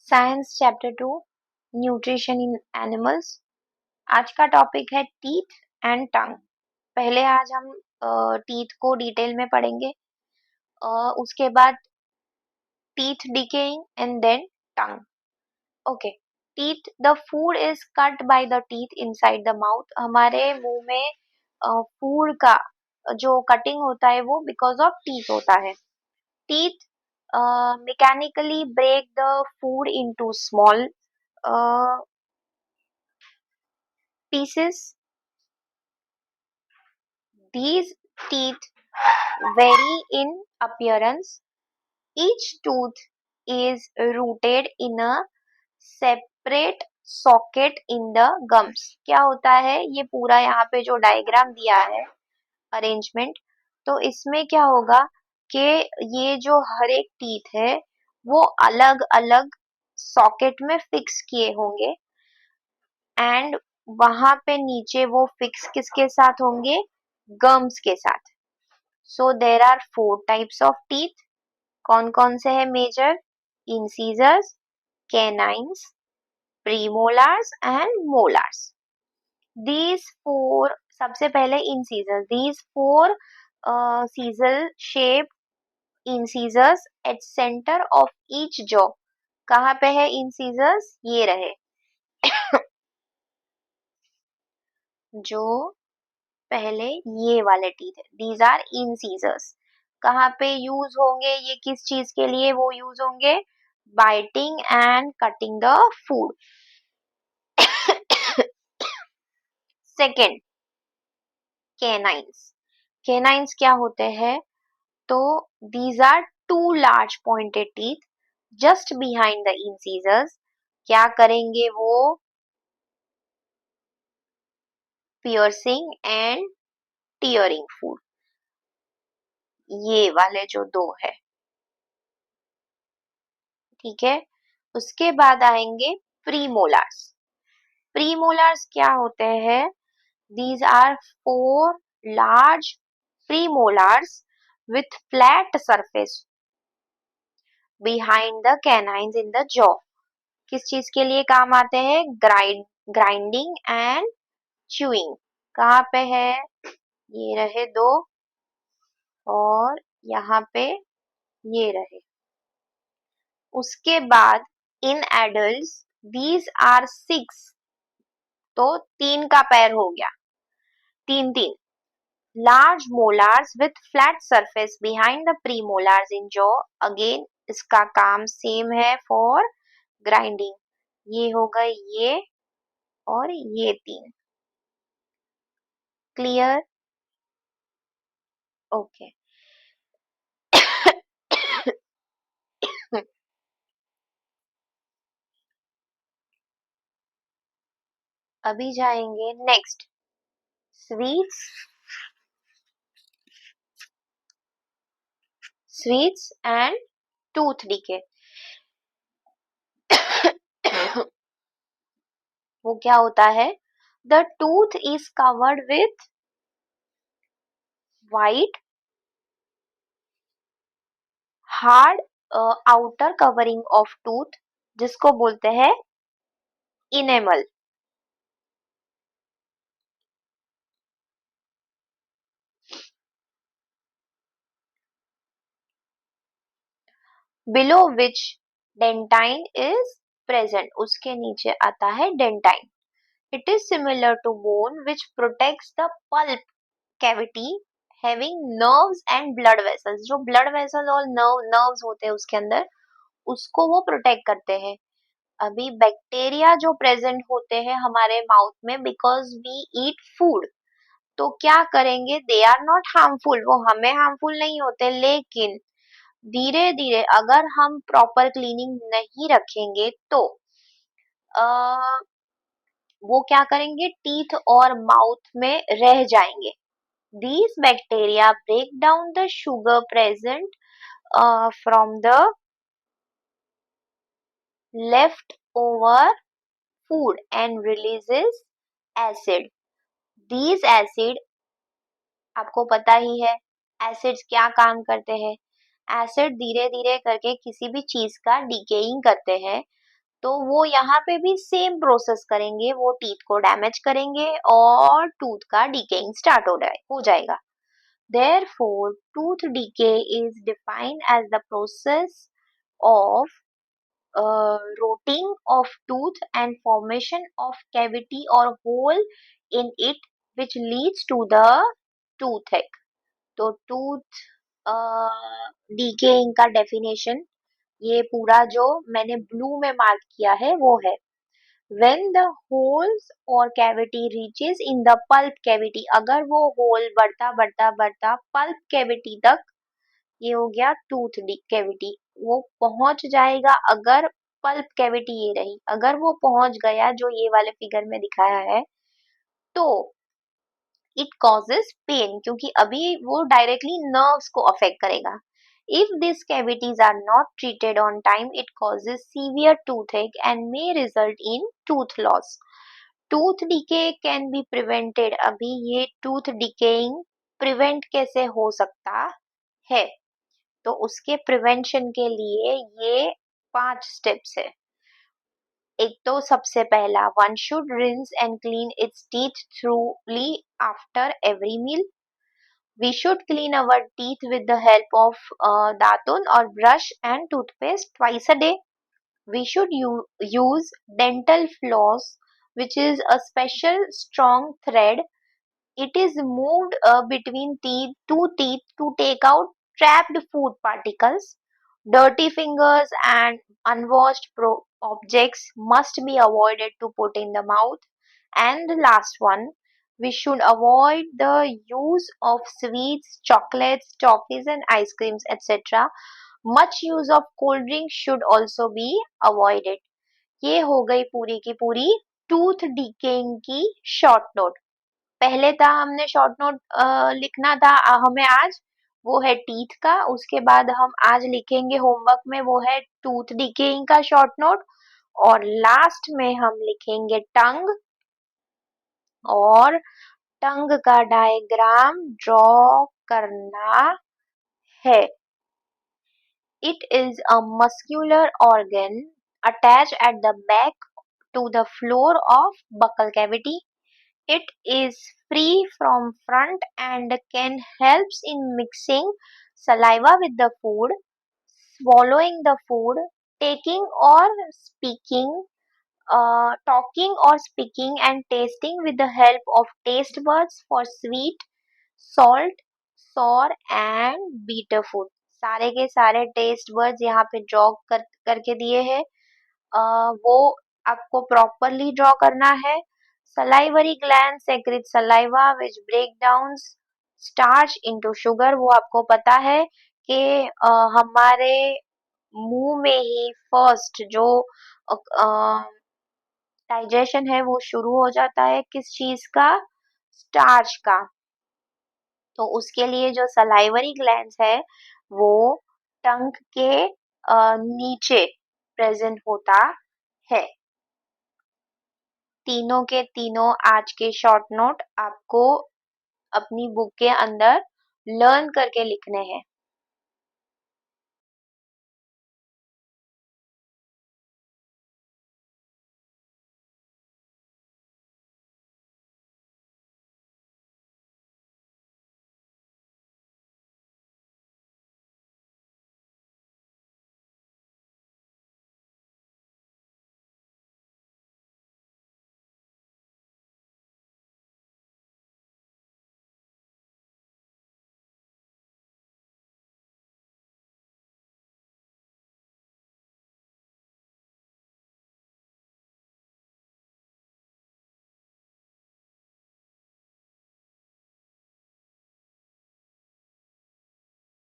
Science chapter 2 nutrition in animals. आज का topic है टीथ एंड टंग। पहले आज हम टीथ को डिटेल में पढ़ेंगे, उसके बाद teeth decaying and then tongue. Okay, teeth, the food is cut by the teeth inside the mouth. हमारे मुंह में फूड का जो कटिंग होता है वो बिकॉज ऑफ टीथ होता है। Teeth mechanically break the food into small pieces. These teeth vary in appearance. Each tooth is rooted in a separate socket in the gums. क्या होता है ये पूरा यहाँ पे जो डायग्राम दिया है अरेंजमेंट, तो इसमें क्या होगा कि ये जो हर एक टीथ है वो अलग अलग सॉकेट में फिक्स किए होंगे एंड वहां पे नीचे वो फिक्स किसके साथ होंगे? गम्स के साथ। So there are 4 types of teeth. कौन कौन से है major? Incisors, canines, premolars and molars. These four, सबसे पहले incisors. These four chisel shape incisors at centre of each jaw. कहाँ पे है इंसीजर्स? ये रहे जो पहले ये वाले टीथ है, दीज आर इंसीजर्स। कहाँ पे यूज होंगे ये? किस चीज के लिए वो यूज होंगे? Biting and cutting the food. Second, canines. Canines क्या होते हैं? तो these are two large pointed teeth just behind the incisors. क्या करेंगे वो? Piercing and tearing food. ये वाले जो दो है, ठीक है। उसके बाद आएंगे प्रीमोलार्स। प्रीमोलार्स क्या होते हैं? These are 4 large premolars with flat surface behind the canines in the jaw. किस चीज के लिए काम आते हैं? Grinding and chewing. कहाँ पे है? ये रहे दो और यहाँ पे ये रहे। उसके बाद इन एडल्ट्स दीज आर 6, तो 3 का पैर हो गया, 3 3। Large molars with flat surface behind the premolars in jaw. Again इसका काम सेम है फॉर ग्राइंडिंग। ये हो गए ये और ये 3। क्लियर? ओके। अभी जाएंगे next, sweets. Sweets and tooth decay. वो क्या होता है? The tooth is covered with white hard outer covering of tooth, जिसको बोलते हैं enamel. Below which dentine is present. उसके नीचे आता है dentine. It is similar to bone which protects the pulp cavity having nerves and blood vessels. जो blood vessel और nerves होते हैं उसके अंदर, उसको वो प्रोटेक्ट करते हैं। अभी बैक्टीरिया जो प्रेजेंट होते हैं हमारे माउथ में बिकॉज वी ईट फूड, तो क्या करेंगे? दे आर नॉट हार्मफुल, वो हमें हार्मफुल नहीं होते, लेकिन धीरे धीरे अगर हम प्रॉपर क्लीनिंग नहीं रखेंगे तो वो क्या करेंगे? टीथ और माउथ में रह जाएंगे। These bacteria break down the sugar present from the leftover food and releases acid. These acid, आपको पता ही है एसिड्स क्या काम करते हैं। एसिड धीरे धीरे करके किसी भी चीज का डिकेइंग करते हैं, तो वो यहाँ पे भी सेम प्रोसेस करेंगे, वो टीथ को डैमेज करेंगे और टूथ का डिकेइंग स्टार्ट हो जाएगा. Therefore, tooth decay is defined as the process of rotting of tooth and formation of cavity or hole in it which leads to the toothache. तो tooth decaying का definition ये पूरा जो मैंने blue में mark किया है वो है when the holes or cavity reaches in the pulp cavity. अगर वो होल बढ़ता बढ़ता बढ़ता पल्प कैविटी तक, ये हो गया टूथ कैविटी, वो पहुंच जाएगा. अगर पल्प कैविटी ये रही, अगर वो पहुंच गया जो ये वाले फिगर में दिखाया है, तो इट कॉजेस पेन, क्योंकि अभी वो डायरेक्टली नर्व्स को अफेक्ट करेगा. If these cavities are not treated on time, it causes severe toothache and may result in tooth loss. Tooth decay can be prevented. अभी ये tooth decaying prevent कैसे हो सकता है, तो उसके प्रिवेंशन के लिए ये 5 स्टेप्स है. एक तो सबसे पहला, one should rinse and clean its teeth thoroughly after every meal. We should clean our teeth with the help of दातुन or brush and toothpaste twice a day. We should use dental floss, which is a special strong thread. It is moved between two teeth to take out trapped food particles. Dirty fingers and unwashed objects must be avoided to put in the mouth. And the last one, we should avoid the use of sweets, chocolates, toffees, and ice creams, etc. Much use of cold drinks should also be avoided. ये हो गई पूरी की पूरी tooth decaying की short note. पहले था हमने शॉर्ट नोट लिखना था हमें आज, वो है टीथ का. उसके बाद हम आज लिखेंगे होमवर्क में, वो है टूथ डिकेइंग का शॉर्ट नोट. और लास्ट में हम लिखेंगे टंग, और टंग का डायग्राम ड्रॉ करना है. It is a muscular organ attached at the back to the floor of buccal cavity. It is free from front and can helps in mixing saliva with the food, swallowing the food, taking or speaking, talking or speaking, and tasting with the help of taste buds for sweet, salt, sour and bitter food. सारे के सारे taste buds यहाँ पे draw करके दिए हैं. वो आपको प्रॉपरली ड्रॉ करना है. Salivary gland secrete saliva which break down starch into sugar. वो आपको पता है कि हमारे मुंह में ही फर्स्ट जो डाइजेशन है वो शुरू हो जाता है किस चीज का, स्टार्च का. तो उसके लिए जो सलाइवरी ग्लैंड्स है वो टंग के नीचे प्रेजेंट होता है. तीनों के तीनों आज के शॉर्ट नोट आपको अपनी बुक के अंदर लर्न करके लिखने हैं.